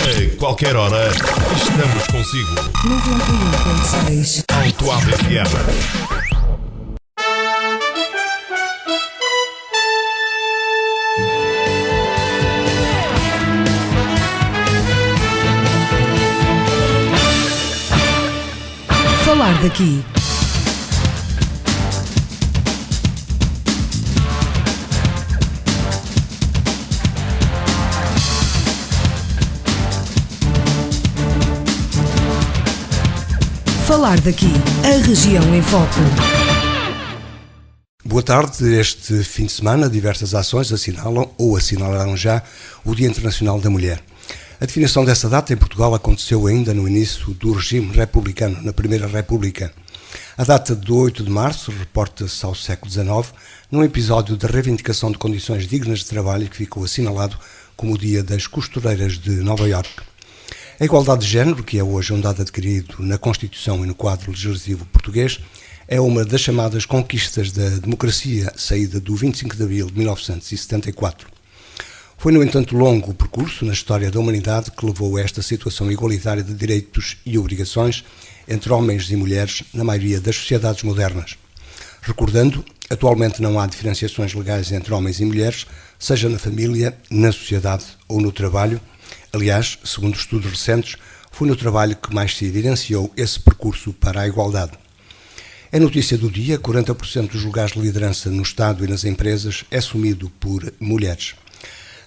A qualquer hora, estamos consigo. 91.6 Alto FM. Falar daqui. Falar daqui, a região em foco. Boa tarde. Este fim de semana, diversas ações assinalam ou assinalarão já o Dia Internacional da Mulher. A definição dessa data em Portugal aconteceu ainda no início do regime republicano, na Primeira República. A data de 8 de março reporta-se ao século XIX, num episódio de reivindicação de condições dignas de trabalho que ficou assinalado como o Dia das Costureiras de Nova Iorque. A igualdade de género, que é hoje um dado adquirido na Constituição e no quadro legislativo português, é uma das chamadas conquistas da democracia saída do 25 de abril de 1974. Foi, no entanto, longo o percurso na história da humanidade que levou a esta situação igualitária de direitos e obrigações entre homens e mulheres na maioria das sociedades modernas. Recordando, atualmente não há diferenciações legais entre homens e mulheres, seja na família, na sociedade ou no trabalho. Aliás, segundo estudos recentes, foi no trabalho que mais se evidenciou esse percurso para a igualdade. É notícia do dia: 40% dos lugares de liderança no Estado e nas empresas é assumido por mulheres.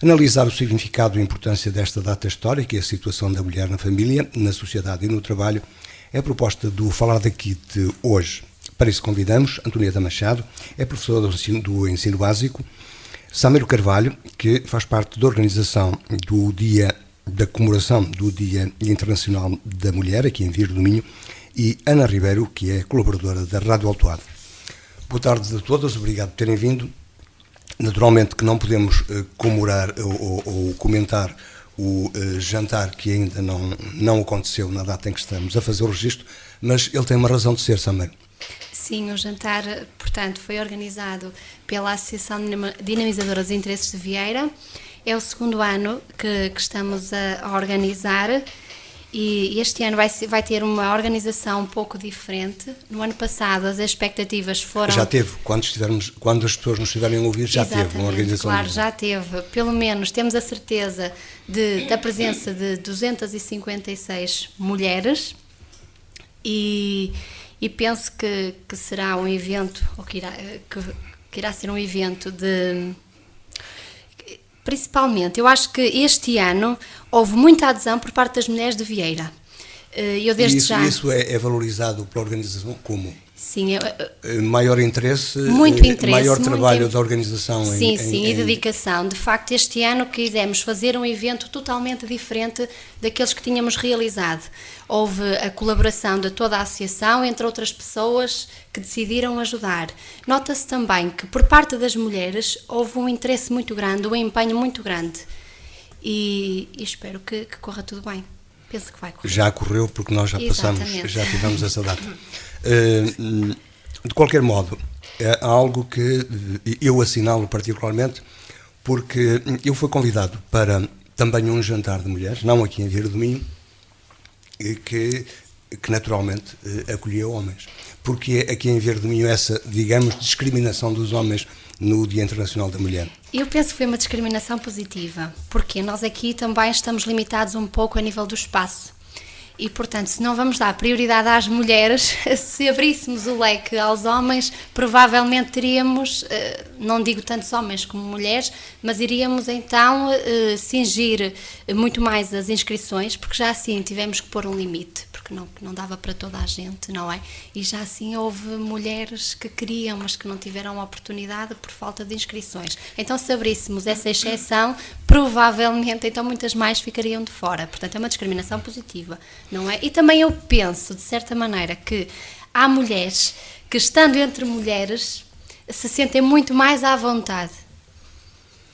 Analisar o significado e a importância desta data histórica e a situação da mulher na família, na sociedade e no trabalho é a proposta do Falar daqui de hoje. Para isso convidamos Antonieta Machado, é professora do ensino básico, Samiro Carvalho, que faz parte da organização do Dia da comemoração do Dia Internacional da Mulher, aqui em Viro do Minho, e Ana Ribeiro, que é colaboradora da Rádio Altoado. Boa tarde a todas, obrigado por terem vindo. Naturalmente que não podemos comemorar ou comentar o jantar que ainda não aconteceu na data em que estamos a fazer o registro, mas ele tem uma razão de ser, Samir. Sim, o jantar, portanto, foi organizado pela Associação Dinamizadora dos Interesses de Vieira. É o segundo ano que estamos a organizar e este ano vai ter uma organização um pouco diferente. No ano passado as expectativas foram... Já teve, quando as pessoas nos estiverem a ouvir, já teve uma organização. Claro, já teve. Pelo menos temos a certeza da presença de 256 mulheres e penso que será um evento, ou que irá ser um evento de... Principalmente, eu acho que este ano houve muita adesão por parte das mulheres de Vieira. Isso é valorizado pela organização como? Sim, maior interesse, maior trabalho da organização. Sim, e dedicação. De facto, este ano quisemos fazer um evento totalmente diferente daqueles que tínhamos realizado. Houve a colaboração de toda a associação, entre outras pessoas que decidiram ajudar. Nota-se também que, por parte das mulheres, houve um interesse muito grande, um empenho muito grande. E espero que corra tudo bem. Penso que vai correr. Já correu, porque nós já passamos, já tivemos essa data. De qualquer modo, é algo que eu assinalo particularmente, porque eu fui convidado para também um jantar de mulheres, não aqui em Viro do Minho, que naturalmente acolheu homens. Porque aqui em Viro do Minho essa, digamos, discriminação dos homens no Dia Internacional da Mulher? Eu penso que foi uma discriminação positiva, porque nós aqui também estamos limitados um pouco a nível do espaço. E, portanto, se não vamos dar prioridade às mulheres, se abríssemos o leque aos homens, provavelmente teríamos, não digo tantos homens como mulheres, mas iríamos então cingir muito mais as inscrições, porque já assim tivemos que pôr um limite, porque não dava para toda a gente, não é? E já assim houve mulheres que queriam, mas que não tiveram a oportunidade por falta de inscrições. Então, se abríssemos essa exceção, provavelmente então muitas mais ficariam de fora. Portanto, é uma discriminação positiva, não é? E também eu penso, de certa maneira, que há mulheres que, estando entre mulheres, se sentem muito mais à vontade.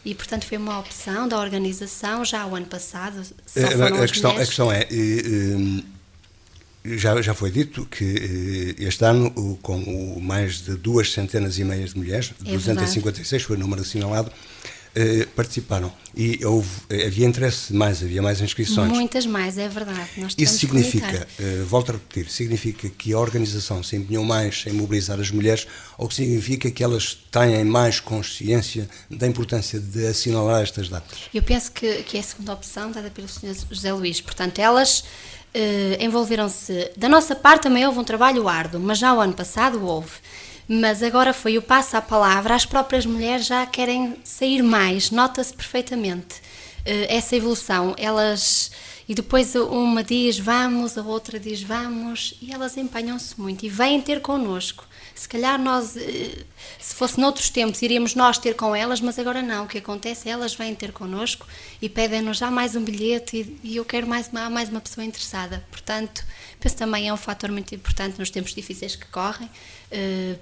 E, portanto, foi uma opção da organização já o ano passado. A questão é, já foi dito que este ano, com mais de 250 de mulheres, 256 foi o número assinalado, participaram e havia interesse mais, havia mais inscrições. Muitas mais, é verdade. Nós Isso tivemos que significa, volto a repetir, significa que a organização se empenhou mais em mobilizar as mulheres ou que significa que elas têm mais consciência da importância de assinalar estas datas? Eu penso que é a segunda opção dada pelo Sr. José Luís. Portanto, elas envolveram-se. Da nossa parte também houve um trabalho árduo, mas já o ano passado houve. Mas agora foi o passo à palavra, as próprias mulheres já querem sair mais, nota-se perfeitamente essa evolução. Elas, e depois uma diz vamos, a outra diz vamos, e elas empenham-se muito e vêm ter connosco. Se calhar nós, se fosse noutros tempos, iríamos nós ter com elas, mas agora não. O que acontece é elas vêm ter connosco e pedem-nos já mais um bilhete e eu quero mais uma pessoa interessada. Portanto, penso também é um fator muito importante nos tempos difíceis que correm.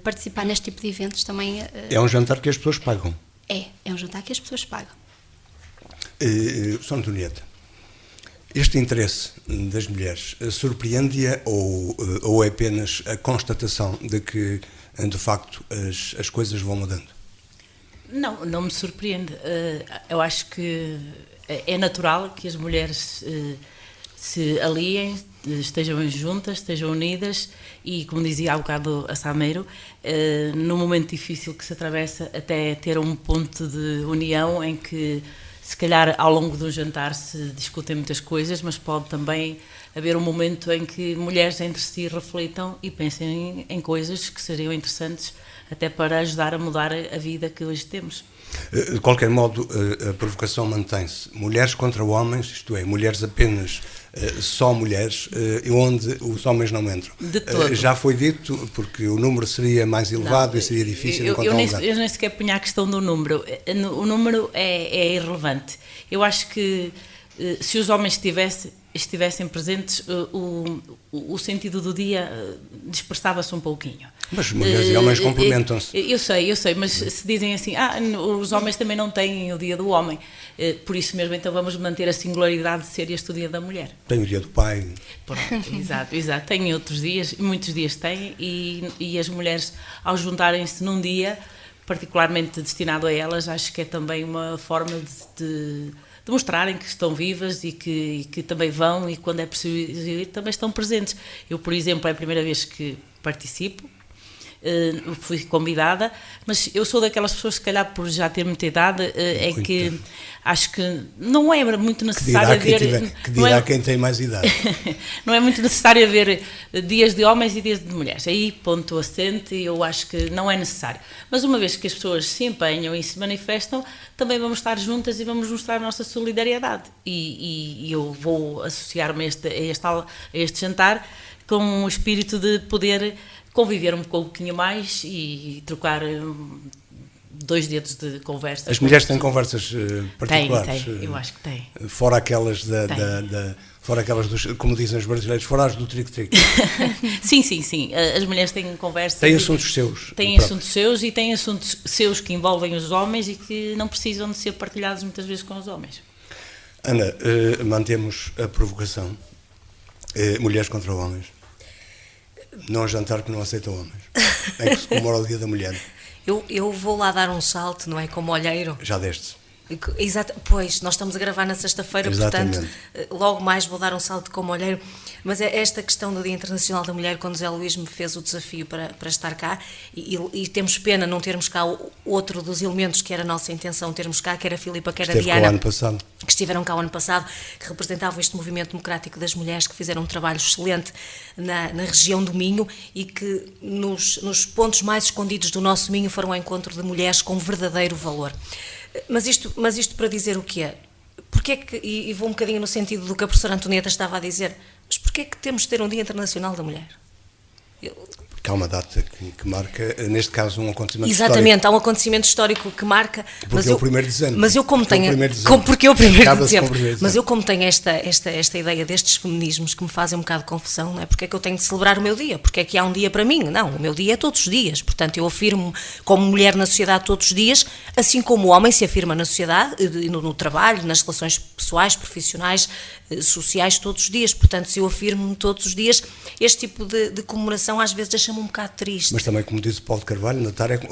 Participar neste tipo de eventos também... É um jantar que as pessoas pagam. É um jantar que as pessoas pagam. Sra. Antonieta, este interesse das mulheres surpreende-a ou é apenas a constatação de que, de facto, as coisas vão mudando? Não me surpreende. Eu acho que é natural que as mulheres se aliem, estejam juntas, estejam unidas e, como dizia há bocado a Sameiro, num momento difícil que se atravessa, até ter um ponto de união em que, se calhar, ao longo do jantar se discutem muitas coisas, mas pode também haver um momento em que mulheres entre si reflitam e pensem em coisas que seriam interessantes até para ajudar a mudar a vida que hoje temos. De qualquer modo, a provocação mantém-se. Mulheres contra homens, isto é, mulheres apenas, só mulheres, onde os homens não entram. De todo. Já foi dito, porque o número seria mais elevado e seria difícil encontrar um lugar. Eu nem sequer punha a questão do número. O número é irrelevante. Eu acho que se os homens estivessem presentes, o sentido do dia dispersava-se um pouquinho. Mas mulheres e homens complementam-se. Eu sei, mas se dizem assim, os homens também não têm o dia do homem, por isso mesmo então vamos manter a singularidade de ser este o dia da mulher. Tem o dia do pai. Pronto, exato. Tem outros dias, muitos dias têm, e as mulheres, ao juntarem-se num dia particularmente destinado a elas, acho que é também uma forma de mostrarem que estão vivas e que também vão, e quando é preciso ir, também estão presentes. Eu, por exemplo, é a primeira vez que participo, fui convidada, mas eu sou daquelas pessoas, se calhar por já ter muita idade, que acho que não é muito necessário haver... Que dirá quem tem mais idade. Não é muito necessário haver dias de homens e dias de mulheres. Aí, ponto assente, eu acho que não é necessário. Mas uma vez que as pessoas se empenham e se manifestam, também vamos estar juntas e vamos mostrar a nossa solidariedade. E eu vou associar-me a este jantar com o espírito de poder conviver um pouquinho mais e trocar 2 dedos de conversa. As mulheres têm conversas particulares? Tem, eu acho que tem. Fora aquelas fora aquelas dos, como dizem os brasileiros, fora as do trick-trick. Sim. As mulheres têm conversas. Têm assuntos seus. Têm assuntos seus e têm assuntos seus que envolvem os homens e que não precisam de ser partilhados muitas vezes com os homens. Ana, mantemos a provocação. Mulheres contra homens. Não há jantar que não aceita homens. É que se comemora o Dia da Mulher. Eu vou lá dar um salto, não é? Como olheiro. Já deste. Exato, pois, nós estamos a gravar na sexta-feira, portanto, logo mais vou dar um salto como olheiro. Mas é esta questão do Dia Internacional da Mulher, quando José Luís me fez o desafio para estar cá, e temos pena não termos cá outro dos elementos que era a nossa intenção termos cá, que era a Filipa, que era a Diana, que estiveram cá o ano passado, que representavam este movimento democrático das mulheres, que fizeram um trabalho excelente na região do Minho e que nos pontos mais escondidos do nosso Minho foram ao encontro de mulheres com verdadeiro valor. Mas isto para dizer o quê? Porque é que, e vou um bocadinho no sentido do que a professora Antonieta estava a dizer, mas porquê é que temos de ter um Dia Internacional da Mulher? Porque há uma data que marca, neste caso, um acontecimento Exatamente, histórico. há um acontecimento histórico que marca... Porque é o 1º de dezembro. Mas eu como tenho... Porque é o 1º de dezembro. Mas eu como tenho esta ideia destes feminismos que me fazem um bocado de confusão, não é? Porque é que eu tenho de celebrar o meu dia? Porque é que há um dia para mim? Não, o meu dia é todos os dias. Portanto, eu afirmo como mulher na sociedade todos os dias, assim como o homem se afirma na sociedade, no trabalho, nas relações pessoais, profissionais, sociais, todos os dias. Portanto, se eu afirmo todos os dias, este tipo de comemoração às vezes deixa-me deixa-me um bocado triste. Mas também, como disse Paulo de Carvalho,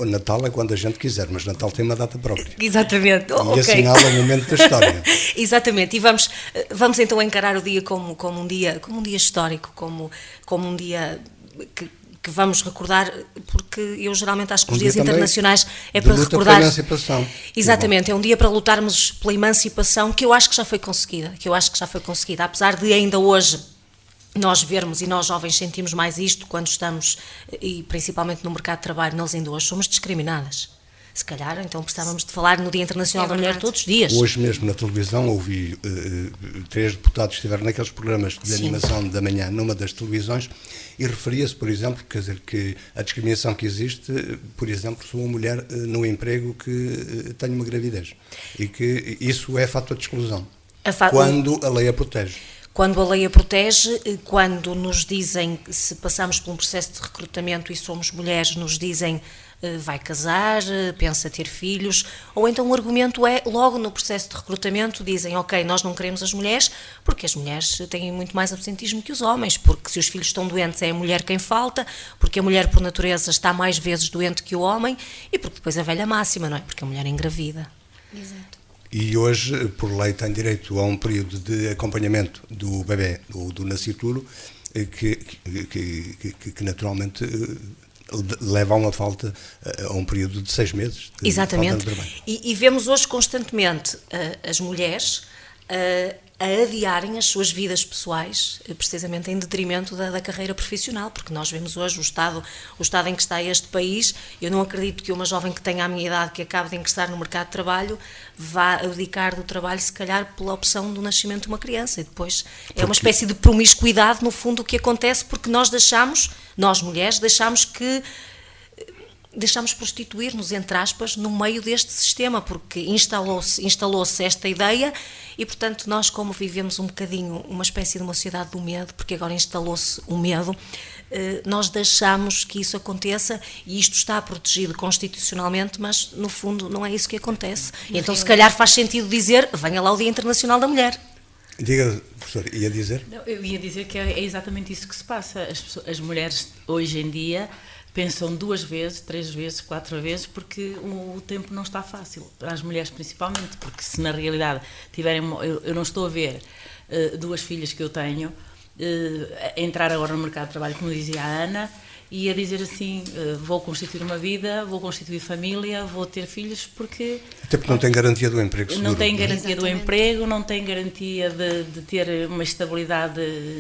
Natal é quando a gente quiser, mas Natal tem uma data própria. Exatamente. E assinala o momento da história. Exatamente, e vamos então encarar o dia como um dia histórico, como um dia que vamos recordar, porque eu geralmente acho que os dias internacionais é para recordar. Pela emancipação. Exatamente, é um dia para lutarmos pela emancipação, que eu acho que já foi conseguida, apesar de ainda hoje nós vermos, e nós jovens sentimos mais isto quando estamos, e principalmente no mercado de trabalho, nós ainda hoje somos discriminadas. Se calhar, então precisávamos de falar no Dia Internacional da Mulher todos os dias. Hoje mesmo na televisão ouvi 3 deputados que estiveram naqueles programas de animação da manhã numa das televisões e referia-se, por exemplo, quer dizer, que a discriminação que existe, por exemplo, se uma mulher no emprego que tem uma gravidez e que isso é fator de exclusão, quando a lei a protege. Quando a lei a protege, quando nos dizem, se passamos por um processo de recrutamento e somos mulheres, nos dizem vai casar, pensa ter filhos, ou então o argumento é, logo no processo de recrutamento, dizem, ok, nós não queremos as mulheres, porque as mulheres têm muito mais absentismo que os homens, porque se os filhos estão doentes é a mulher quem falta, porque a mulher por natureza está mais vezes doente que o homem, e porque depois a velha máxima, não é? Porque a mulher engravida. Exato. E hoje, por lei, tem direito a um período de acompanhamento do bebê, do nascituro, que naturalmente leva a uma falta, a um período de 6 meses. Exatamente. E vemos hoje constantemente as mulheres a adiarem as suas vidas pessoais, precisamente em detrimento da carreira profissional, porque nós vemos hoje o estado em que está este país. Eu não acredito que uma jovem que tenha a minha idade, que acabe de ingressar no mercado de trabalho, vá abdicar do trabalho, se calhar pela opção do nascimento de uma criança, e depois é uma espécie de promiscuidade, no fundo, o que acontece, porque nós mulheres, deixamos prostituir-nos, entre aspas, no meio deste sistema, porque instalou-se esta ideia e, portanto, nós, como vivemos um bocadinho uma espécie de uma sociedade do medo, porque agora instalou-se o medo, nós deixamos que isso aconteça, e isto está protegido constitucionalmente, mas, no fundo, não é isso que acontece. Então, se calhar faz sentido dizer, venha lá o Dia Internacional da Mulher. Diga, professor, ia dizer? Não, eu ia dizer que é exatamente isso que se passa. As mulheres, hoje em dia, pensam 2 vezes, 3 vezes, 4 vezes, porque o tempo não está fácil, para as mulheres principalmente, porque se na realidade tiverem, eu não estou a ver 2 filhas que eu tenho entrar agora no mercado de trabalho, como dizia a Ana, e a dizer assim, vou constituir uma vida, vou constituir família, vou ter filhos, porque... Até porque não tem garantia do emprego seguro. Não tem garantia do emprego, não tem garantia de ter uma estabilidade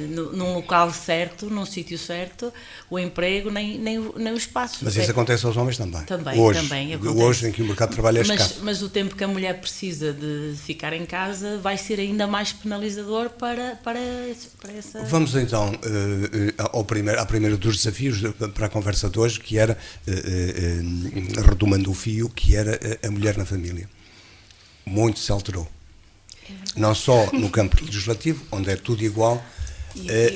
num local certo, num sítio certo, o emprego, nem o espaço. Mas isso acontece aos homens também. Também acontece. Hoje em que o mercado de trabalho é escasso. Mas o tempo que a mulher precisa de ficar em casa vai ser ainda mais penalizador para essa... Vamos então à primeira dos desafios para a conversa de hoje, que era, retomando o fio, que era a mulher na família. Muito se alterou. Não só no campo legislativo, onde é tudo igual,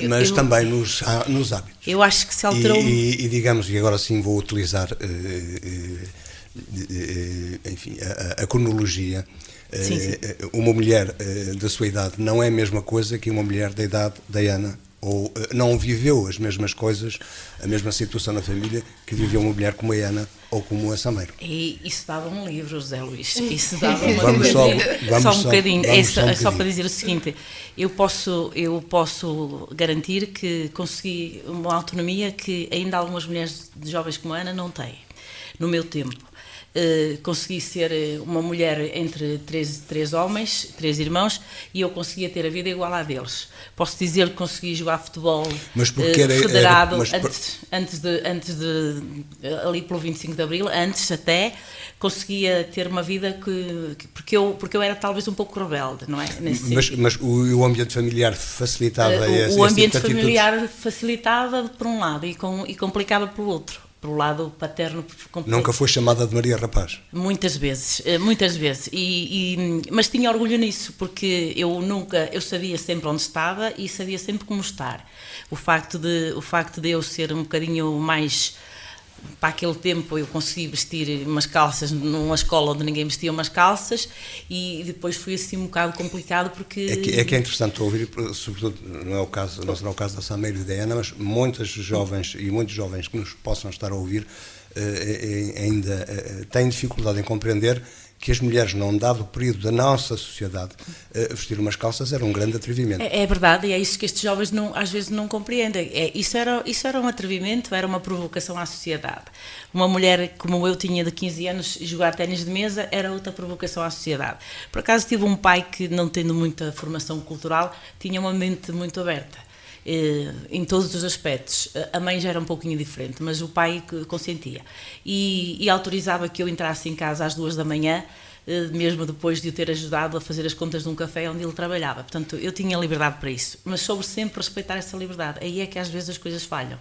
mas também nos hábitos. Eu acho que se alterou... E digamos, e agora sim vou utilizar enfim, a cronologia. Sim. Uma mulher da sua idade não é a mesma coisa que uma mulher da idade da Ana, ou não viveu as mesmas coisas, a mesma situação na família que viveu uma mulher como a Ana ou como a Sameiro. E isso dava um livro, José Luís. Isso dava Vamos um bocadinho. Só para dizer o seguinte, eu posso garantir que consegui uma autonomia que ainda algumas mulheres jovens como a Ana não têm, no meu tempo. Consegui ser uma mulher entre 3 homens, 3 irmãos, e eu conseguia ter a vida igual à deles. Posso dizer que consegui jogar futebol federado antes de ali pelo 25 de Abril, antes até, conseguia ter uma vida porque eu era talvez um pouco rebelde, não é? Mas o ambiente familiar facilitava o ambiente familiar facilitava por um lado e complicava pelo outro. Pelo lado paterno. Nunca foi chamada de Maria Rapaz? Muitas vezes. Mas tinha orgulho nisso, porque eu sabia sempre onde estava e sabia sempre como estar. O facto de eu ser um bocadinho mais para aquele tempo eu consegui vestir umas calças numa escola onde ninguém vestia umas calças, e depois foi assim um bocado complicado porque... É que é interessante ouvir, sobretudo, não será o caso da Sameiro e da Ana, mas muitas jovens e muitos jovens que nos possam estar a ouvir ainda têm dificuldade em compreender que as mulheres, num dado período da nossa sociedade, vestir umas calças era um grande atrevimento. É verdade, e é isso que estes jovens às vezes não compreendem. Isso era um atrevimento, era uma provocação à sociedade. Uma mulher como eu tinha de 15 anos jogar ténis de mesa era outra provocação à sociedade. Por acaso tive um pai que, não tendo muita formação cultural, tinha uma mente muito aberta. Em todos os aspectos. A mãe já era um pouquinho diferente, mas o pai consentia e autorizava que eu entrasse em casa às 2 da manhã, mesmo depois de o ter ajudado a fazer as contas de um café onde ele trabalhava. Portanto, eu tinha liberdade para isso, mas soube sempre respeitar essa liberdade. Aí é que às vezes as coisas falham,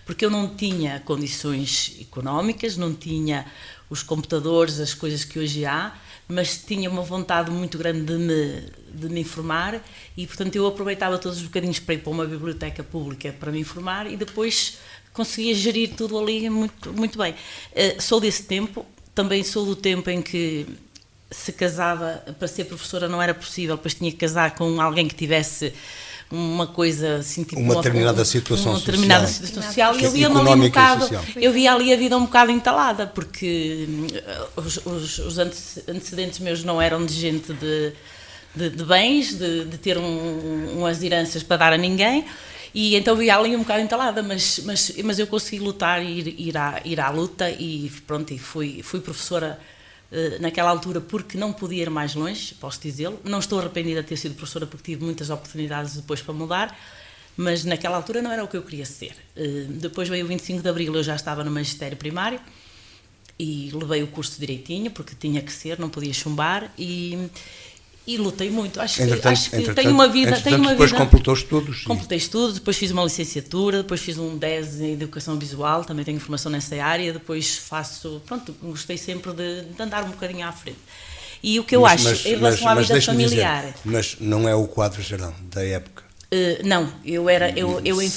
porque eu não tinha condições económicas, não tinha os computadores, as coisas que hoje há, mas tinha uma vontade muito grande de me informar, e portanto eu aproveitava todos os bocadinhos para ir para uma biblioteca pública para me informar, e depois conseguia gerir tudo ali muito, muito bem. Sou desse tempo, também sou do tempo em que se casava, para ser professora não era possível, depois tinha que casar com alguém que tivesse uma coisa assim, tipo uma determinada situação social. Determinada situação social, e eu via-me ali um bocado, eu via ali a vida um bocado entalada, porque os antecedentes meus não eram de gente de bens, de ter umas heranças para dar a ninguém, e então via ali um bocado entalada, mas eu consegui lutar e ir à luta, e pronto, e fui professora naquela altura, porque não podia ir mais longe, posso dizê-lo. Não estou arrependida de ter sido professora, porque tive muitas oportunidades depois para mudar, mas naquela altura não era o que eu queria ser. Depois veio o 25 de Abril, eu já estava no magistério primário e levei o curso direitinho, porque tinha que ser, não podia chumbar, e lutei muito. Acho que tenho uma vida... Depois completou estudos. Completei estudos, depois fiz uma licenciatura, depois fiz um 10 em Educação Visual, também tenho formação nessa área, depois faço... Pronto, gostei sempre de andar um bocadinho à frente. E o que eu acho em relação à vida familiar... Dizer, mas não é o quadro geral da época? Não, eu em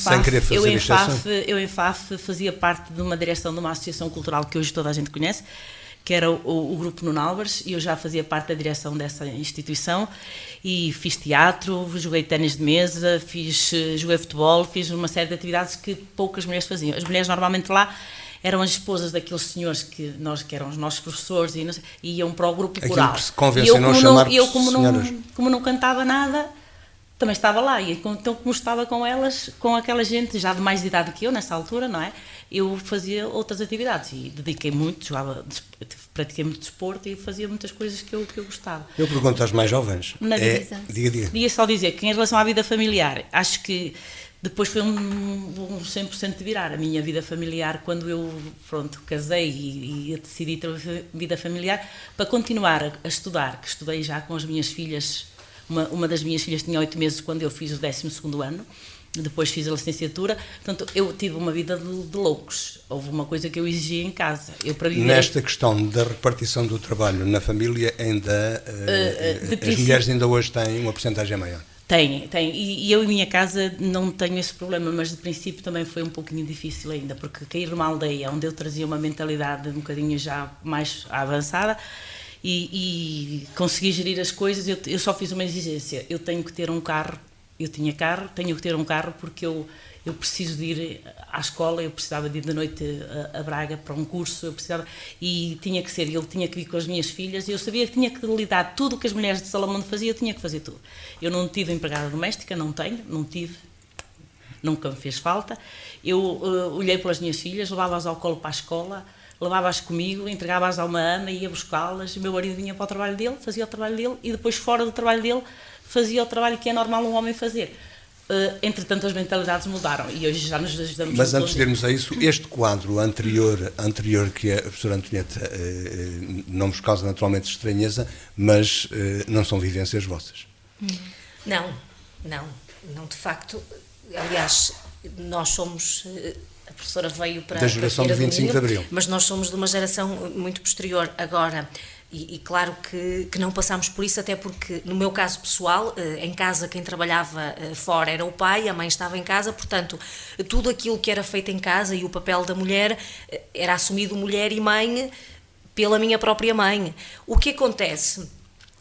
FAF fazia parte de uma direção de uma associação cultural que hoje toda a gente conhece, que era o Grupo Nuno Álvares, e eu já fazia parte da direção dessa instituição, e fiz teatro, joguei ténis de mesa, joguei futebol, fiz uma série de atividades que poucas mulheres faziam. As mulheres normalmente lá eram as esposas daqueles senhores que eram os nossos professores, e iam para o grupo coral. E eu, como não cantava nada, também estava lá, e então como estava com elas, com aquela gente já de mais de idade que eu, nessa altura, não é? Eu fazia outras atividades e dediquei muito, pratiquei muito desporto e fazia muitas coisas que eu gostava. Eu pergunto aos mais jovens. Diga. Ia só dizer que em relação à vida familiar, acho que depois foi um 100% de virar a minha vida familiar quando eu, casei e decidi ter vida familiar para continuar a estudar, que estudei já com as minhas filhas. Uma das minhas filhas tinha 8 meses quando eu fiz o 12º ano, depois fiz a licenciatura, portanto eu tive uma vida de loucos, houve uma coisa que eu exigia em casa. Nesta questão da repartição do trabalho na família, as mulheres ainda hoje têm uma porcentagem maior? Tem, e eu em minha casa não tenho esse problema, mas de princípio também foi um pouquinho difícil ainda, porque cair numa aldeia onde eu trazia uma mentalidade um bocadinho já mais avançada, e consegui gerir as coisas. Eu só fiz uma exigência: eu tenho que ter um carro. Eu tinha carro, tenho que ter um carro, porque eu preciso de ir à escola, eu precisava de ir de noite a Braga para um curso, e tinha que ser, ele tinha que ir com as minhas filhas, e eu sabia que tinha que lidar tudo o que as mulheres de Salamonde faziam, eu tinha que fazer tudo. Eu não tive empregada doméstica, não tive, nunca me fez falta. Eu olhei pelas minhas filhas, levava-as ao colo para a escola, levava-as comigo, entregava-as a uma ama, ia buscá-las, o meu marido vinha para o trabalho dele, fazia o trabalho dele, e depois fora do trabalho dele fazia o trabalho que é normal um homem fazer. Entretanto, as mentalidades mudaram e hoje já nos ajudamos. Mas antes de irmos a isso, este quadro anterior que a professora Antonieta não vos causa naturalmente estranheza, mas não são vivências vossas? Não, de facto. Aliás, nós somos... A professora veio para... Da geração do 25 de Abril. Mas nós somos de uma geração muito posterior. Agora, E claro que não passámos por isso, até porque, no meu caso pessoal, em casa quem trabalhava fora era o pai, a mãe estava em casa, portanto, tudo aquilo que era feito em casa e o papel da mulher era assumido mulher e mãe pela minha própria mãe. O que acontece,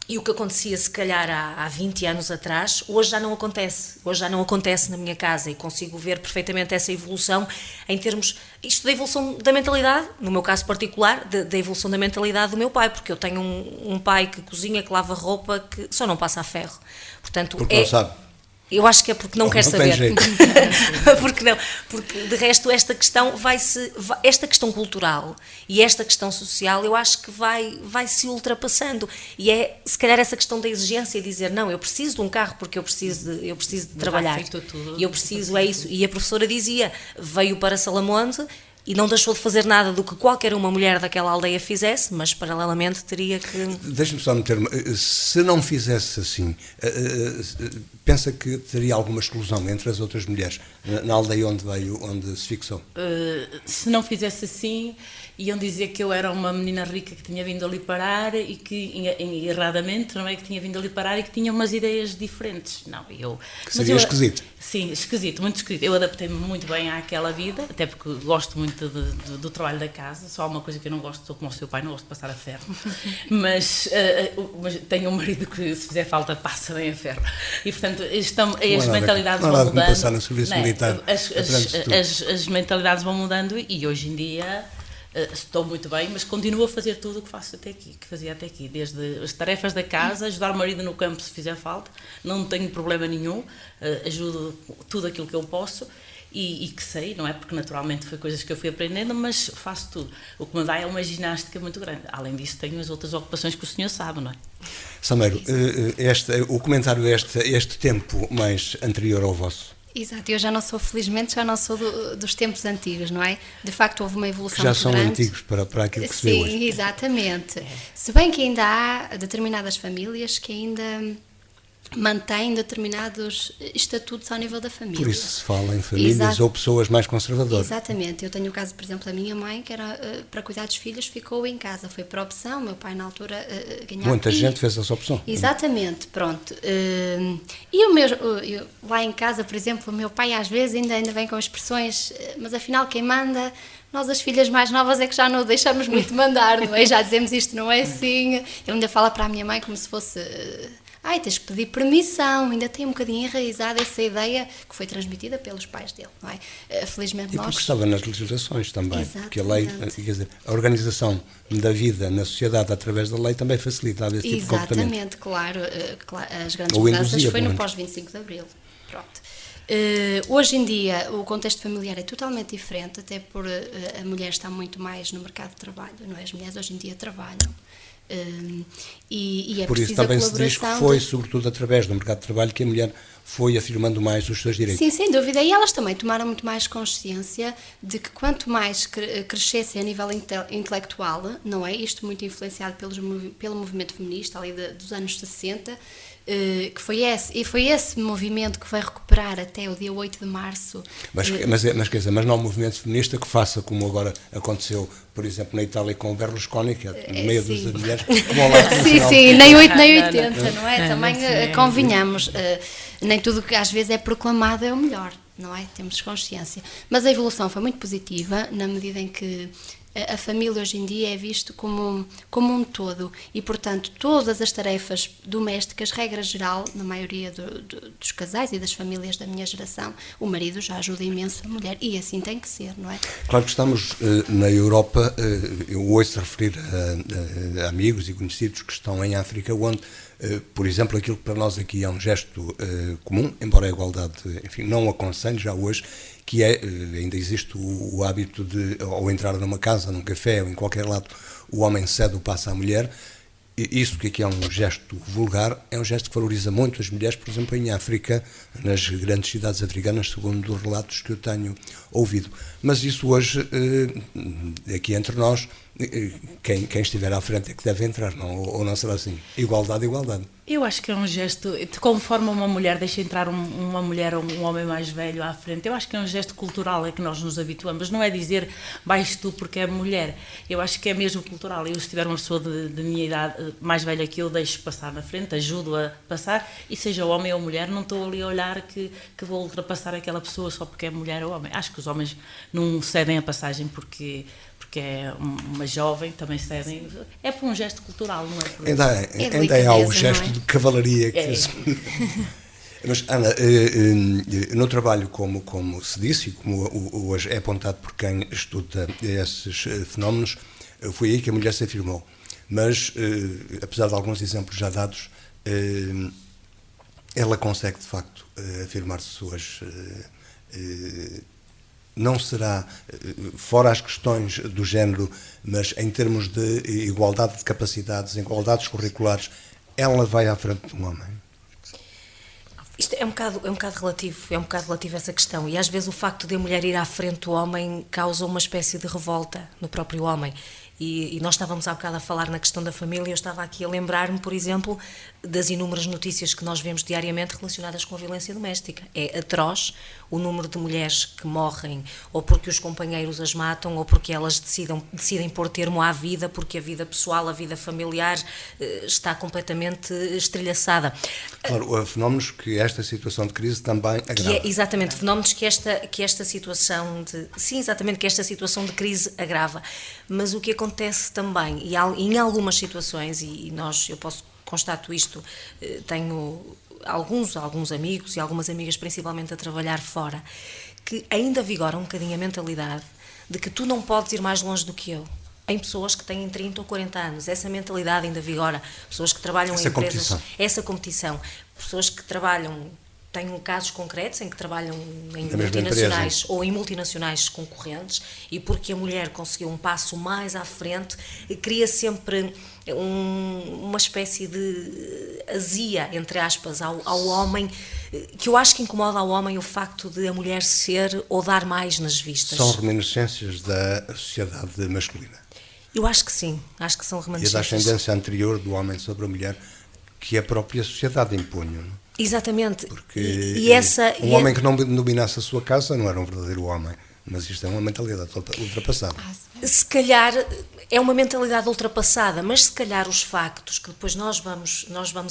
e o que acontecia se calhar há 20 anos atrás, hoje já não acontece. Hoje já não acontece na minha casa e consigo ver perfeitamente essa evolução em termos, isto da evolução da mentalidade, no meu caso particular, da evolução da mentalidade do meu pai, porque eu tenho um pai que cozinha, que lava roupa, que só não passa a ferro. Portanto, Porque não sabe. Eu acho que é porque não quer saber. Porque não, porque de resto esta questão esta questão cultural e esta questão social, eu acho que vai se ultrapassando. E é se calhar essa questão da exigência, dizer não, eu preciso de um carro porque eu preciso de trabalhar. E eu preciso, é isso. E a professora dizia, veio para Salamonte e não deixou de fazer nada do que qualquer uma mulher daquela aldeia fizesse, mas paralelamente teria que... Deixa-me só meter-me, se não fizesse assim, pensa que teria alguma exclusão entre as outras mulheres na aldeia onde veio, onde se fixou? Se não fizesse assim, iam dizer que eu era uma menina rica que tinha vindo ali parar e que, erradamente, não é, que tinha vindo ali parar e que tinha umas ideias diferentes. Não, que seria esquisito. Sim, esquisito, muito esquisito. Eu adaptei-me muito bem àquela vida, até porque gosto muito do trabalho da casa. Só há uma coisa que eu não gosto, sou como o seu pai, não gosto de passar a ferro. Mas tenho um marido que, se fizer falta, passa bem a ferro. E, portanto, as mentalidades vão mudando. Passar no serviço militar. As mentalidades vão mudando e hoje em dia estou muito bem, mas continuo a fazer tudo o que faço até aqui, que fazia até aqui, desde as tarefas da casa, ajudar o marido no campo se fizer falta, não tenho problema nenhum, ajudo tudo aquilo que eu posso e que sei, não é? Porque naturalmente foi coisas que eu fui aprendendo, mas faço tudo. O que me dá é uma ginástica muito grande. Além disso, tenho as outras ocupações que o senhor sabe, não é? Sameiro, o comentário este tempo mais anterior ao vosso. Exato, eu felizmente já não sou dos tempos antigos, não é? De facto houve uma evolução muito grande. Já são antigos para aquilo que se vê hoje. Sim, exatamente. Se bem que ainda há determinadas famílias que ainda mantêm determinados estatutos ao nível da família. Por isso se fala em famílias ou pessoas mais conservadoras. Exatamente. Eu tenho o caso, por exemplo, da minha mãe, que era para cuidar dos filhos, ficou em casa. Foi por opção, meu pai na altura ganhava... Muita gente fez essa opção. Exatamente, pronto. E lá em casa, por exemplo, o meu pai às vezes ainda vem com expressões, mas afinal quem manda... Nós, as filhas mais novas, é que já não deixamos muito mandar, não é? Já dizemos isto não é assim. Ele ainda fala para a minha mãe como se fosse... tens que pedir permissão. Ainda tem um bocadinho enraizada essa ideia que foi transmitida pelos pais dele, não é? Felizmente nós... E porque estava nas legislações também. Exato, porque a lei, quer dizer, a organização da vida na sociedade através da lei também facilitava esse tipo de comportamento. Exatamente, claro. As grandes mudanças foi no pós-25 de Abril. Pronto. Hoje em dia o contexto familiar é totalmente diferente, até por a mulher está muito mais no mercado de trabalho, não é? As mulheres hoje em dia trabalham e é por isso preciso também a se diz que foi sobretudo através do mercado de trabalho que a mulher foi afirmando mais os seus direitos. Sim, sem dúvida, e elas também tomaram muito mais consciência de que quanto mais crescessem a nível intelectual, não é? Isto muito influenciado pelo movimento feminista ali dos anos 60, que foi esse movimento que vai recuperar até o dia 8 de março. Mas quer dizer, mas não é um movimento feminista que faça como agora aconteceu, por exemplo, na Itália com o Berlusconi, que é meia dúzia de mulheres que vão lá. Sim, nem 8 nem 80, não é? Também convenhamos, nem tudo que às vezes é proclamado é o melhor, não é? Temos consciência. Mas a evolução foi muito positiva, na medida em que a família hoje em dia é visto como um todo e, portanto, todas as tarefas domésticas, regra geral, na maioria dos casais e das famílias da minha geração, o marido já ajuda imenso a mulher e assim tem que ser, não é? Claro que estamos na Europa, eu ouço referir a amigos e conhecidos que estão em África, onde, por exemplo, aquilo que para nós aqui é um gesto comum, embora a igualdade, enfim, não aconselho já hoje, que ainda existe o hábito de, ao entrar numa casa, num café ou em qualquer lado, o homem cede o passo à mulher. Isso que aqui é um gesto vulgar, é um gesto que valoriza muito as mulheres, por exemplo, em África, nas grandes cidades africanas, segundo os relatos que eu tenho ouvido. Mas isso hoje, aqui entre nós, quem estiver à frente é que deve entrar, não? Ou não será assim? Igualdade, igualdade. Eu acho que é um gesto, conforme uma mulher deixa entrar uma mulher ou um homem mais velho à frente, eu acho que é um gesto cultural, é que nós nos habituamos, não é dizer vais tu porque é mulher, eu acho que é mesmo cultural. Eu, se tiver uma pessoa de minha idade mais velha que eu, deixo passar na frente, ajudo a passar, e seja homem ou mulher, não estou ali a olhar que vou ultrapassar aquela pessoa só porque é mulher ou homem. Acho que os homens não cedem a passagem porque é uma jovem, também cedem. É por um gesto cultural, não é? Por Ainda há o gesto de cavalaria. Mas, Ana, no trabalho, como se disse, e como hoje é apontado por quem estuda esses fenómenos, foi aí que a mulher se afirmou. Mas, apesar de alguns exemplos já dados, ela consegue, de facto, afirmar-se hoje. Não será, fora as questões do género, mas em termos de igualdade de capacidades, igualdades curriculares, ela vai à frente de um homem? Isto é um bocado relativo essa questão, e às vezes o facto de a mulher ir à frente do homem causa uma espécie de revolta no próprio homem. E nós estávamos há bocado a falar na questão da família, eu estava aqui a lembrar-me, por exemplo, das inúmeras notícias que nós vemos diariamente relacionadas com a violência doméstica. É atroz o número de mulheres que morrem, ou porque os companheiros as matam, ou porque elas decidem pôr termo à vida, porque a vida pessoal, a vida familiar está completamente estrelhaçada. Claro, fenómenos que esta situação de crise também agrava. Exatamente, fenómenos que esta situação de crise agrava. Mas o que acontece também, e em algumas situações, eu constato isto, tenho alguns amigos e algumas amigas principalmente a trabalhar fora, que ainda vigora um bocadinho a mentalidade de que tu não podes ir mais longe do que eu. Em pessoas que têm 30 ou 40 anos, essa mentalidade ainda vigora. Pessoas que trabalham em empresas, essa competição. Pessoas que trabalham, tenho casos concretos em que trabalham em multinacionais ou em multinacionais concorrentes, e porque a mulher conseguiu um passo mais à frente, cria sempre uma espécie de azia, entre aspas, ao homem, que eu acho que incomoda ao homem o facto de a mulher ser ou dar mais nas vistas. São reminiscências da sociedade masculina. Eu acho que sim, acho que são reminiscências. E da ascendência anterior do homem sobre a mulher, que a própria sociedade impunha, não? Exatamente. Porque um homem que não dominasse a sua casa não era um verdadeiro homem. Mas isto é uma mentalidade ultrapassada. Se calhar é uma mentalidade ultrapassada, mas se calhar os factos que depois nós vamos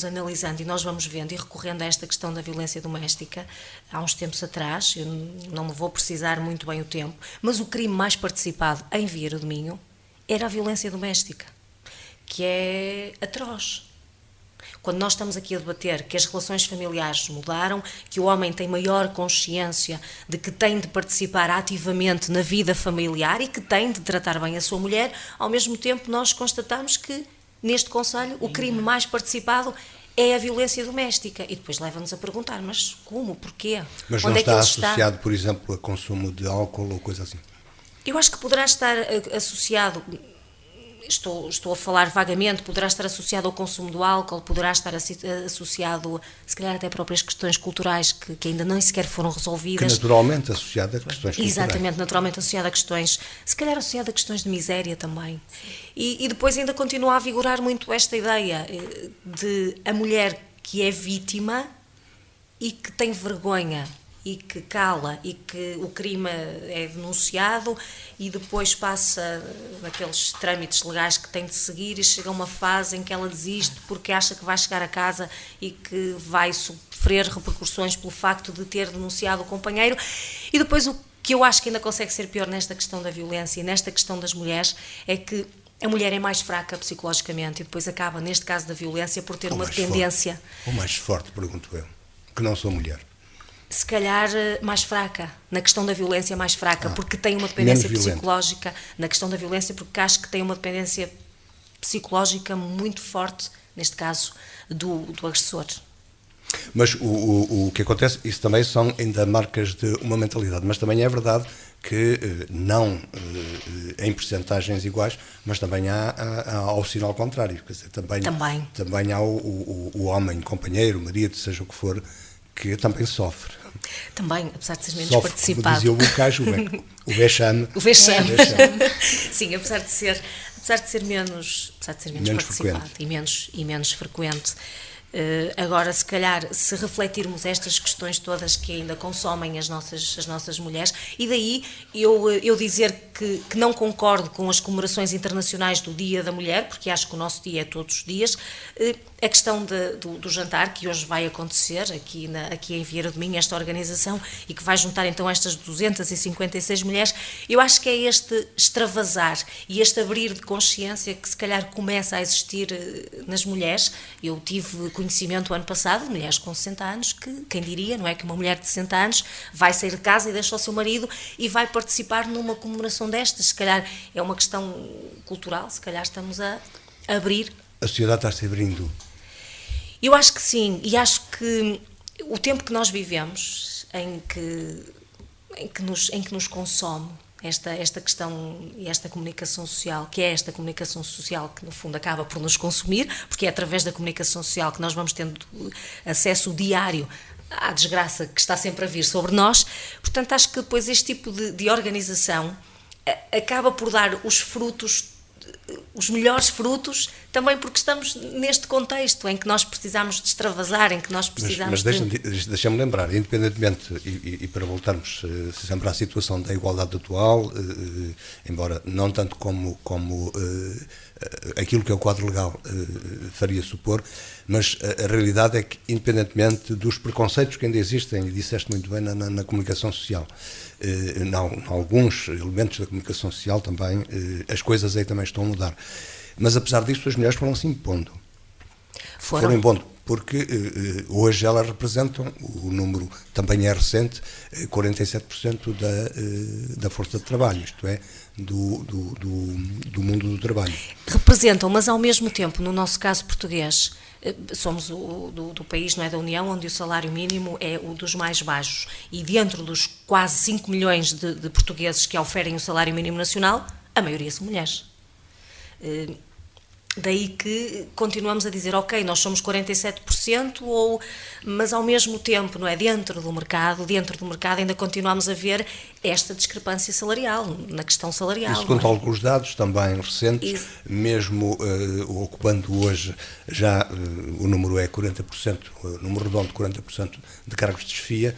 analisando e nós vamos vendo e recorrendo a esta questão da violência doméstica, há uns tempos atrás, eu não me vou precisar muito bem o tempo, mas o crime mais participado em Vieira do Minho era a violência doméstica, que é atroz. Quando nós estamos aqui a debater que as relações familiares mudaram, que o homem tem maior consciência de que tem de participar ativamente na vida familiar e que tem de tratar bem a sua mulher, ao mesmo tempo nós constatamos que, neste concelho, o crime mais participado é a violência doméstica. E depois leva-nos a perguntar, mas como? Porquê? Mas não está associado, por exemplo, a consumo de álcool ou coisa assim? Eu acho que poderá estar associado... Estou a falar vagamente, poderá estar associado ao consumo do álcool, poderá estar associado, se calhar, até a próprias questões culturais que ainda nem sequer foram resolvidas. Que naturalmente associado a questões culturais. Exatamente, naturalmente associado a questões, se calhar associado a questões de miséria também. E depois ainda continua a vigorar muito esta ideia de a mulher que é vítima e que tem vergonha e que cala, e que o crime é denunciado e depois passa naqueles trâmites legais que tem de seguir e chega a uma fase em que ela desiste porque acha que vai chegar a casa e que vai sofrer repercussões pelo facto de ter denunciado o companheiro. E depois o que eu acho que ainda consegue ser pior nesta questão da violência e nesta questão das mulheres é que a mulher é mais fraca psicologicamente e depois acaba, neste caso da violência, por ter uma dependência. Ou mais forte, pergunto eu, que não sou mulher. Se calhar mais fraca, na questão da violência mais fraca, porque tem uma dependência psicológica, na questão da violência porque acho que tem uma dependência psicológica muito forte, neste caso, do agressor. Mas o que acontece, isso também são ainda marcas de uma mentalidade, mas também é verdade que não em percentagens iguais, mas também há o sinal contrário, quer dizer, também há o homem, companheiro, marido, seja o que for, que também sofre. Também, apesar de ser menos participado. Dizia o Bocage, o vexame. O vexame. Sim, apesar de ser apesar de ser menos participado e menos frequente. Agora, se calhar, se refletirmos estas questões todas que ainda consomem as nossas mulheres, e daí eu dizer que não concordo com as comemorações internacionais do Dia da Mulher, porque acho que o nosso dia é todos os dias, a questão do jantar, que hoje vai acontecer aqui em Vieira do Minho, esta organização, e que vai juntar então estas 256 mulheres, eu acho que é este extravasar e este abrir de consciência que se calhar começa a existir nas mulheres. Eu tive conhecimento ano passado de mulheres com 60 anos que, quem diria, não é, que uma mulher de 60 anos vai sair de casa e deixa o seu marido e vai participar numa comemoração destas. Se calhar é uma questão cultural, se calhar estamos a abrir. A sociedade está-se abrindo. Eu acho que sim, e acho que o tempo que nós vivemos, em que nos consome esta questão e esta comunicação social, que é esta comunicação social que no fundo acaba por nos consumir, porque é através da comunicação social que nós vamos tendo acesso diário à desgraça que está sempre a vir sobre nós. Portanto, acho que depois este tipo de organização acaba por dar os melhores frutos, também porque estamos neste contexto em que nós precisamos de extravasar, em que nós precisamos mas deixa-me lembrar, independentemente, e para voltarmos sempre à situação da igualdade atual, embora não tanto como aquilo que é o quadro legal faria supor, mas a realidade é que, independentemente dos preconceitos que ainda existem, e disseste muito bem na comunicação social, em alguns elementos da comunicação social também, as coisas aí também estão a mudar. Mas apesar disso, as mulheres foram se impondo. Foram impondo, porque hoje elas representam, o número também é recente, 47% da força de trabalho, isto é, do mundo do trabalho. Representam, mas ao mesmo tempo, no nosso caso português, somos do país, não é, da União, onde o salário mínimo é o dos mais baixos, e dentro dos quase 5 milhões de portugueses que oferem o salário mínimo nacional, a maioria são mulheres. Daí que continuamos a dizer, ok, nós somos 47%, mas ao mesmo tempo, não é, dentro do mercado ainda continuamos a ver esta discrepância salarial, na questão salarial. Isso quanto a alguns dados também recentes, mesmo ocupando hoje já o número é 40%, o número redondo 40% de cargos de chefia,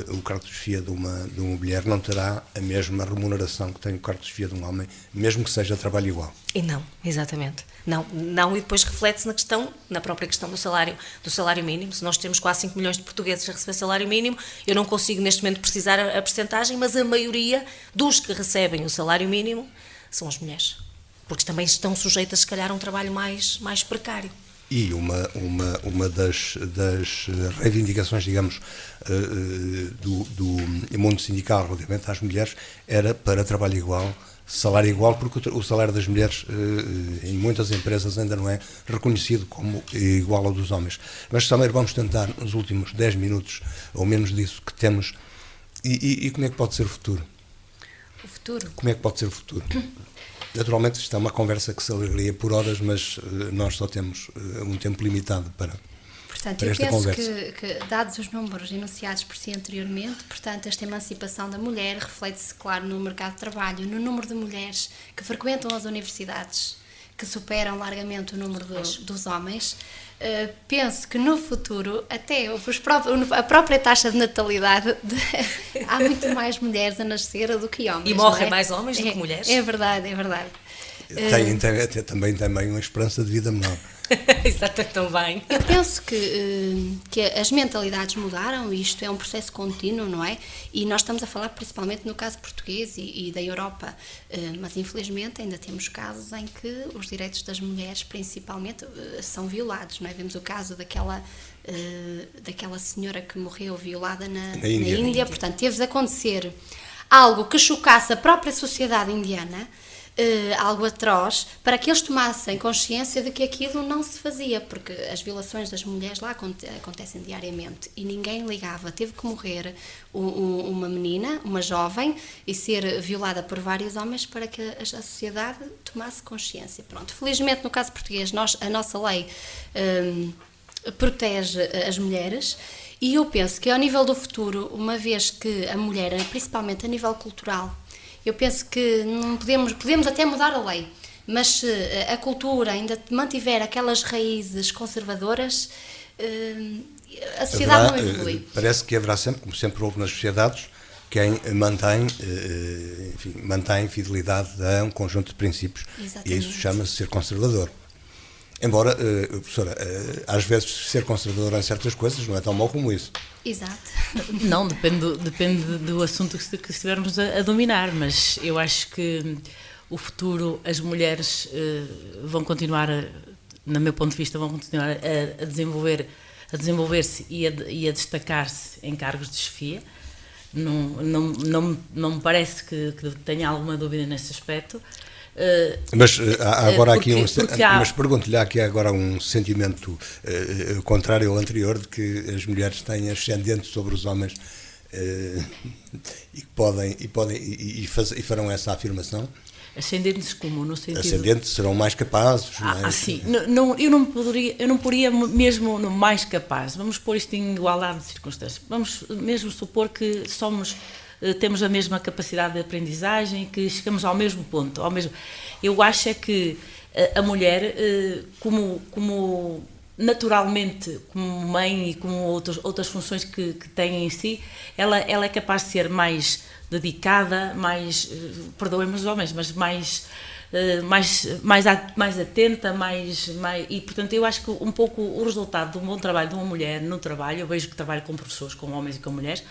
o cargo de chefia de uma mulher não terá a mesma remuneração que tem o cargo de chefia de um homem, mesmo que seja trabalho igual. E não, exatamente. Não, e depois reflete-se na própria questão do salário mínimo. Se nós temos quase 5 milhões de portugueses a receber salário mínimo, eu não consigo neste momento precisar a percentagem, mas a maioria dos que recebem o salário mínimo são as mulheres, porque também estão sujeitas, se calhar, a um trabalho mais precário. E uma das reivindicações, digamos, do mundo sindical relativamente às mulheres era para trabalho igual, salário igual, porque o salário das mulheres em muitas empresas ainda não é reconhecido como igual ao dos homens. Mas, Sameiro, vamos tentar, nos últimos 10 minutos, ou menos disso, que temos, e como é que pode ser o futuro? O futuro? Como é que pode ser o futuro? Naturalmente, isto é uma conversa que se alargaria por horas, mas nós só temos um tempo limitado para esta conversa. Eu penso que, dados os números enunciados por si anteriormente, portanto, esta emancipação da mulher reflete-se, claro, no mercado de trabalho, no número de mulheres que frequentam as universidades, que superam largamente o número dos homens. Penso que no futuro, até a própria taxa de natalidade, há muito mais mulheres a nascer do que homens. E morrem mais homens do que mulheres. É verdade. Tem também uma esperança de vida menor. Exato, também. Eu penso que as mentalidades mudaram e isto é um processo contínuo, não é? E nós estamos a falar principalmente no caso português e da Europa, mas infelizmente ainda temos casos em que os direitos das mulheres principalmente são violados, não é? Vemos o caso daquela senhora que morreu violada na Índia, portanto teve de acontecer algo que chocasse a própria sociedade indiana, algo atroz, para que eles tomassem consciência de que aquilo não se fazia, porque as violações das mulheres lá acontecem diariamente e ninguém ligava. Teve que morrer uma menina, uma jovem, e ser violada por vários homens para que a sociedade tomasse consciência. Pronto, felizmente no caso português a nossa lei protege as mulheres. E eu penso que ao nível do futuro, uma vez que a mulher, principalmente a nível cultural, eu penso que não podemos até mudar a lei, Mas se a cultura ainda mantiver aquelas raízes conservadoras, a sociedade não evolui. Parece que haverá sempre, como sempre houve nas sociedades, quem mantém fidelidade a um conjunto de princípios. Exatamente. E isso chama-se ser conservador. Embora, professora, às vezes ser conservador em certas coisas não é tão mau como isso. Exato. Não, depende do assunto que estivermos a dominar, mas eu acho que o futuro, as mulheres vão continuar, no meu ponto de vista, vão continuar a desenvolver-se e a destacar-se em cargos de chefia. Não me parece que tenha alguma dúvida nesse aspecto. Mas há agora aqui mas pergunto-lhe, há aqui agora um sentimento contrário ao anterior, de que as mulheres têm ascendente sobre os homens e farão essa afirmação. Ascendentes como? No sentido... Ascendentes serão mais capazes. Sim. Eu não poria mesmo no mais capaz. Vamos pôr isto em igualdade de circunstâncias. Vamos mesmo supor que temos a mesma capacidade de aprendizagem, que chegamos ao mesmo ponto. Eu acho é que a mulher, como naturalmente, como mãe e como outras funções que tem em si, ela é capaz de ser mais dedicada, perdoem-me os homens, mas mais atenta, e portanto eu acho que um pouco o resultado de um bom trabalho de uma mulher no trabalho, eu vejo que trabalho com professores, com homens e com mulheres,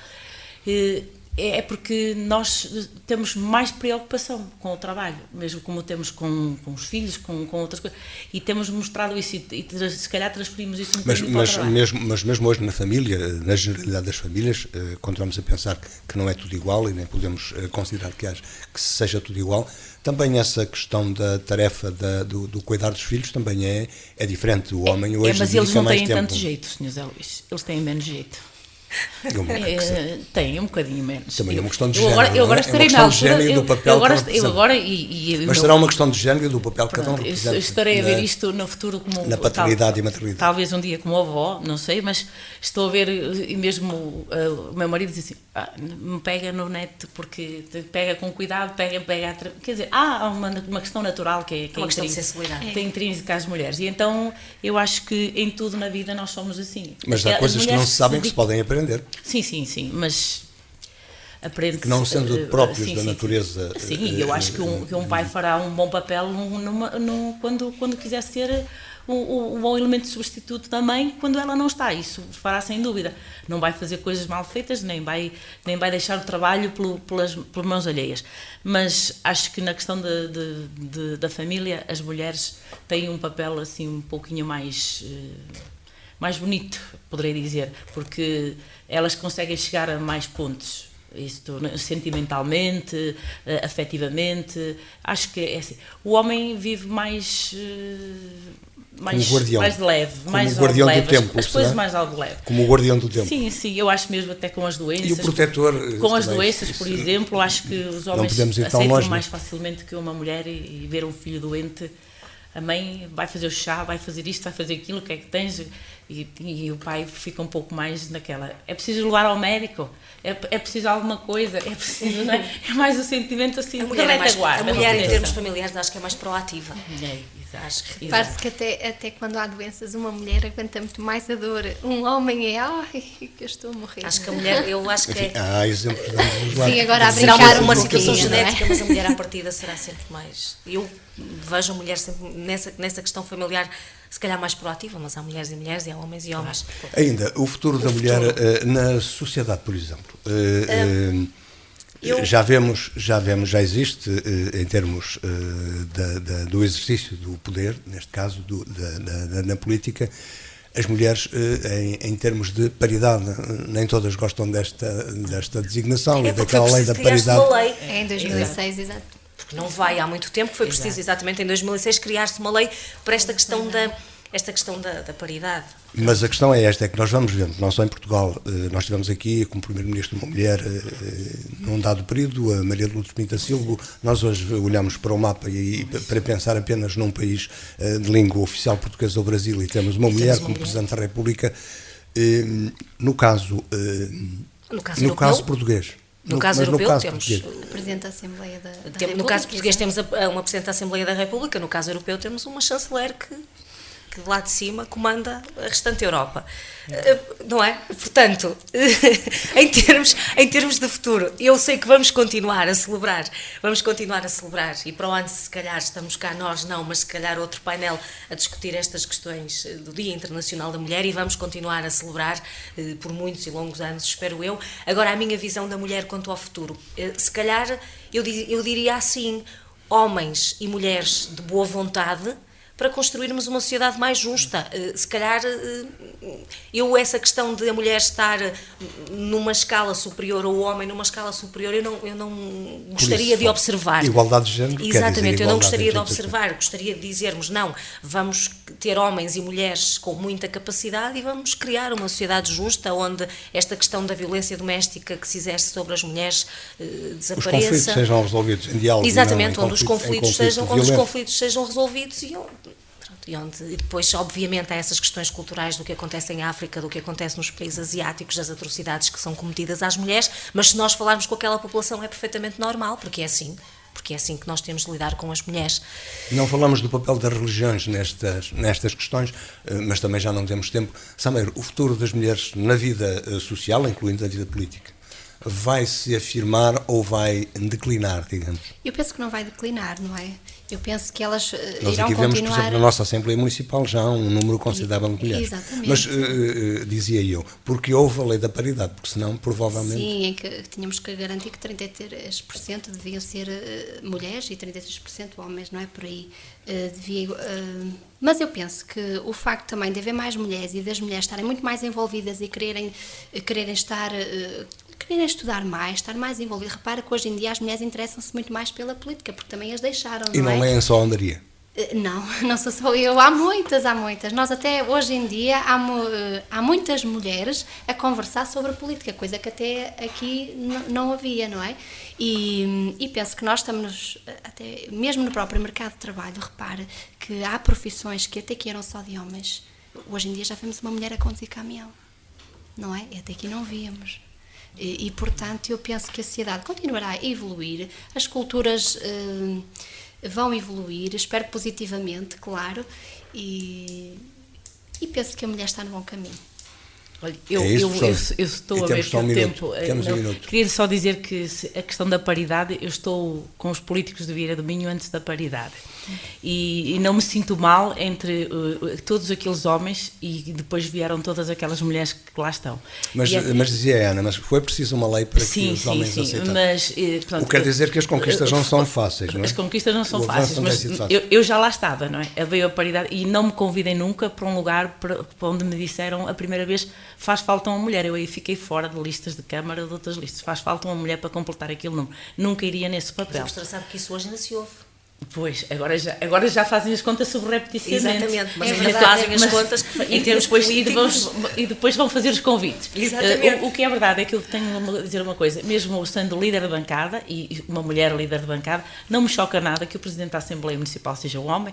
é porque nós temos mais preocupação com o trabalho, mesmo como temos com os filhos, com outras coisas, e temos mostrado isso e se calhar transferimos isso um bocadinho para o trabalho. Mas mesmo hoje na família, na generalidade das famílias, continuamos a pensar que não é tudo igual e nem podemos considerar que seja tudo igual. Também essa questão da tarefa do cuidar dos filhos também é diferente. O homem hoje mas eles não têm tempo. tanto jeito, Sr. Zé Luís, eles têm menos jeito. Tem um bocadinho menos. Também é uma questão de género. Eu agora estarei na altura. Mas será uma questão de género e do papel que cada um representa. Estarei a ver isto no futuro como. Na paternidade e maternidade. Talvez um dia como avó, não sei, mas estou a ver, e mesmo o meu marido diz assim: me pega no neto, porque pega com cuidado, pega. Quer dizer, há uma questão natural que é uma questão de sensibilidade. Tem intrínseca às mulheres. E então eu acho que em tudo na vida nós somos assim. Mas há coisas que não se sabem que se podem aprender. Sim, mas aprende-se... Que não sendo próprios da natureza... Sim, eu acho que um pai fará um bom papel quando quiser ser o bom elemento substituto da mãe, quando ela não está. Isso fará sem dúvida. Não vai fazer coisas mal feitas, nem vai deixar o trabalho pelas mãos alheias. Mas acho que na questão da família, as mulheres têm um papel assim um pouquinho mais bonito, poderei dizer, porque elas conseguem chegar a mais pontos, isto, sentimentalmente, afetivamente, acho que é assim. O homem vive mais leve, mais ao de leve, as coisas mais ao de leve. Como o guardião do tempo. Sim, eu acho mesmo até com as doenças. E o protetor. Com as doenças, por exemplo, acho que os homens aceitam mais facilmente que uma mulher e ver um filho doente. A mãe vai fazer o chá, vai fazer isto, vai fazer aquilo, o que é que tens? E o pai fica um pouco mais naquela. É preciso levar ao médico, é preciso alguma coisa, é preciso. Não é? É mais o sentimento assim. A mulher, em termos familiares, acho que é mais proativa. Parece que até quando há doenças, uma mulher aguenta muito mais a dor. Um homem que eu estou a morrer. Acho que a mulher, eu acho que enfim, há exemplos. Sim, agora a será brincar uma situação genética, mas a mulher à partida será sempre mais. Eu vejo a mulher sempre nessa questão familiar, se calhar mais proativa, mas há mulheres e mulheres, e há homens e homens. Ainda, o futuro da mulher na sociedade, por exemplo. Já existe, em termos do exercício do poder, neste caso na política, as mulheres, em termos de paridade, nem todas gostam desta designação e daquela lei da paridade. Em 2006, exato. Porque não vai há muito tempo, foi preciso exatamente em 2006 criar-se uma lei para esta questão da paridade. Mas a questão é esta, é que nós vamos vendo, não só em Portugal, nós tivemos aqui como primeiro-ministro uma mulher num dado período, a Maria de Lourdes Pinto da Silva. Nós hoje olhamos para o mapa e para pensar apenas num país de língua oficial portuguesa, o Brasil, e temos uma mulher como Presidente da República. No caso português, No caso europeu temos... O Presidente da Assembleia da República. No caso português temos uma Presidente da Assembleia da República, no caso europeu temos uma chanceler que lá de cima comanda a restante Europa. Não é? Portanto, em termos de futuro, eu sei que vamos continuar a celebrar, e para o ano se calhar estamos cá nós não, mas se calhar outro painel a discutir estas questões do Dia Internacional da Mulher, e vamos continuar a celebrar por muitos e longos anos, espero eu. Agora, a minha visão da mulher quanto ao futuro, se calhar eu diria assim, homens e mulheres de boa vontade, para construirmos uma sociedade mais justa. Se calhar, essa questão de a mulher estar numa escala superior ou o homem numa escala superior, eu não gostaria de observar. Igualdade de género. Exatamente, eu não gostaria de observar, gostaria de dizermos, não, vamos ter homens e mulheres com muita capacidade e vamos criar uma sociedade justa, onde esta questão da violência doméstica que se exerce sobre as mulheres desapareça. Os conflitos sejam resolvidos em diálogo. Exatamente, onde os conflitos sejam resolvidos e depois, obviamente, há essas questões culturais do que acontece em África, do que acontece nos países asiáticos, das atrocidades que são cometidas às mulheres, mas se nós falarmos com aquela população é perfeitamente normal, porque é assim que nós temos de lidar com as mulheres. Não falamos do papel das religiões nestas questões, mas também já não temos tempo. Sameiro, o futuro das mulheres na vida social, incluindo a vida política, vai se afirmar ou vai declinar, digamos? Eu penso que não vai declinar, não é? Eu penso que elas Nós irão aqui vemos, continuar... por exemplo, na nossa Assembleia Municipal já há um número considerável de mulheres. Exatamente. Mas, dizia eu, porque houve a lei da paridade, porque senão, provavelmente... Sim, em que tínhamos que garantir que 33% deviam ser mulheres e 33% homens, não é? Por aí mas eu penso que o facto também de haver mais mulheres e das mulheres estarem muito mais envolvidas e quererem estudar mais, estar mais envolvidas. Repara que hoje em dia as mulheres interessam-se muito mais pela política, porque também as deixaram, não é? E não leem só Andaria? Não sou só eu, há muitas. Nós até hoje em dia há muitas mulheres a conversar sobre a política, coisa que até aqui não havia, não é? E penso que nós estamos, até mesmo no próprio mercado de trabalho, repare que há profissões que até que eram só de homens. Hoje em dia já vemos uma mulher a conduzir caminhão, não é? Até aqui não víamos. E, portanto, eu penso que a sociedade continuará a evoluir, as culturas vão evoluir, espero positivamente, claro, e penso que a mulher está no bom caminho. Olha, eu estou a ver que o tempo... Queria só dizer que a questão da paridade, eu estou com os políticos de Vieira do Minho antes da paridade. E não me sinto mal entre todos aqueles homens e depois vieram todas aquelas mulheres que lá estão. Mas dizia a Ana, mas foi preciso uma lei para que os homens aceitassem. Mas, portanto, o que quer dizer que as conquistas não são fáceis, não é? As conquistas não são fáceis, mas eu já lá estava, não é? Veio a paridade e não me convidem nunca para um lugar para onde me disseram a primeira vez: faz falta uma mulher. Eu aí fiquei fora de listas de Câmara, de outras listas. Faz falta uma mulher para completar aquele número. Nunca iria nesse papel. Mas sabe que isso hoje ainda se ouve. Pois, agora já fazem as contas sobre repetitivamente. Exatamente, mas ainda fazem as contas em termos políticos. E depois vão fazer os convites. Exatamente. O que é verdade é que eu tenho a dizer uma coisa, mesmo sendo líder de bancada, e uma mulher líder de bancada, não me choca nada que o Presidente da Assembleia Municipal seja um homem,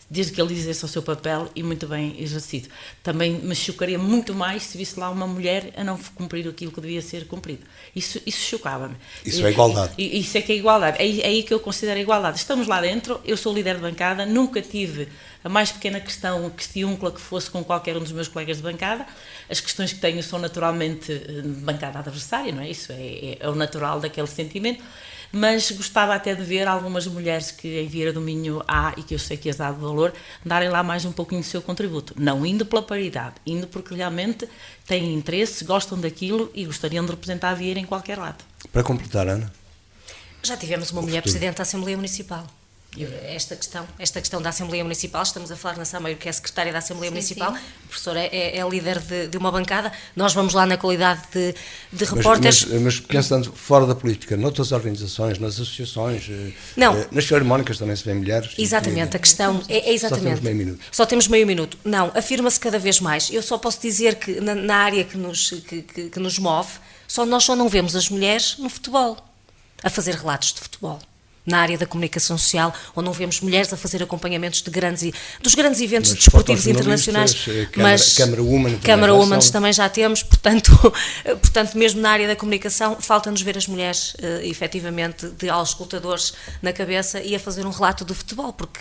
desde que ele exerça o seu papel e muito bem exercido. Também me chocaria muito mais se visse lá uma mulher a não cumprir aquilo que devia ser cumprido. Isso chocava-me. Isso é igualdade. Isso é que é igualdade. É aí que eu considero a igualdade. Estamos lá dentro, eu sou líder de bancada, nunca tive a mais pequena questiúncula que fosse com qualquer um dos meus colegas de bancada. As questões que tenho são naturalmente de bancada adversária, não é? Isso é o natural daquele sentimento. Mas gostava até de ver algumas mulheres que em Vieira do Minho há, e que eu sei que as há de valor, darem lá mais um pouquinho do seu contributo. Não indo pela paridade, indo porque realmente têm interesse, gostam daquilo e gostariam de representar a Vieira em qualquer lado. Para completar, Ana? Já tivemos uma mulher Presidente da Assembleia Municipal. Esta questão da Assembleia Municipal, estamos a falar na Sameiro, que é a secretária da Assembleia Municipal, sim. A professora é líder de uma bancada, nós vamos lá na qualidade de repórteres. Mas pensando fora da política, noutras organizações, nas associações, nas filarmónicas também se vê mulheres. Exatamente, a questão é exatamente. Só temos meio minuto. Só temos meio minuto. Não, afirma-se cada vez mais. Eu só posso dizer que na área que nos move, nós só não vemos as mulheres no futebol, a fazer relatos de futebol. na área da comunicação social, onde não vemos mulheres a fazer acompanhamentos dos grandes eventos desportivos internacionais, mas Câmara Women também já temos, portanto, mesmo na área da comunicação, falta-nos ver as mulheres, efetivamente, de auscultadores na cabeça e a fazer um relato de futebol, porque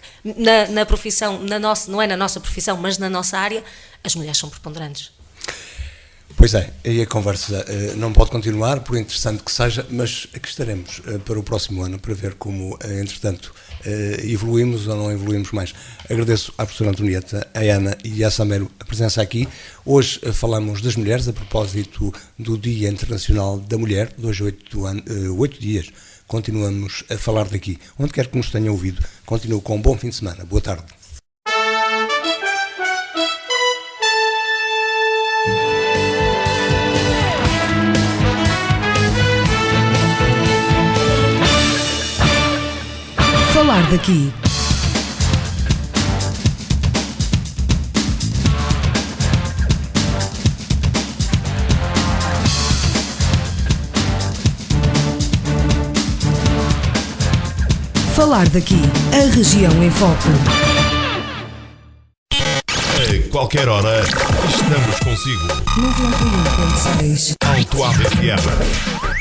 na profissão, não é na nossa profissão, mas na nossa área, as mulheres são preponderantes. Pois é, e a conversa não pode continuar, por interessante que seja, mas aqui estaremos para o próximo ano para ver como, entretanto, evoluímos ou não evoluímos mais. Agradeço à professora Antonieta, à Ana e à Samero a presença aqui. Hoje falamos das mulheres a propósito do Dia Internacional da Mulher, de hoje 8 dias. Continuamos a falar daqui. Onde quer que nos tenha ouvido, continuo com um bom fim de semana. Boa tarde. Falar daqui. Falar daqui. A região em foco. A qualquer hora, estamos consigo. 91.6. Alto FM.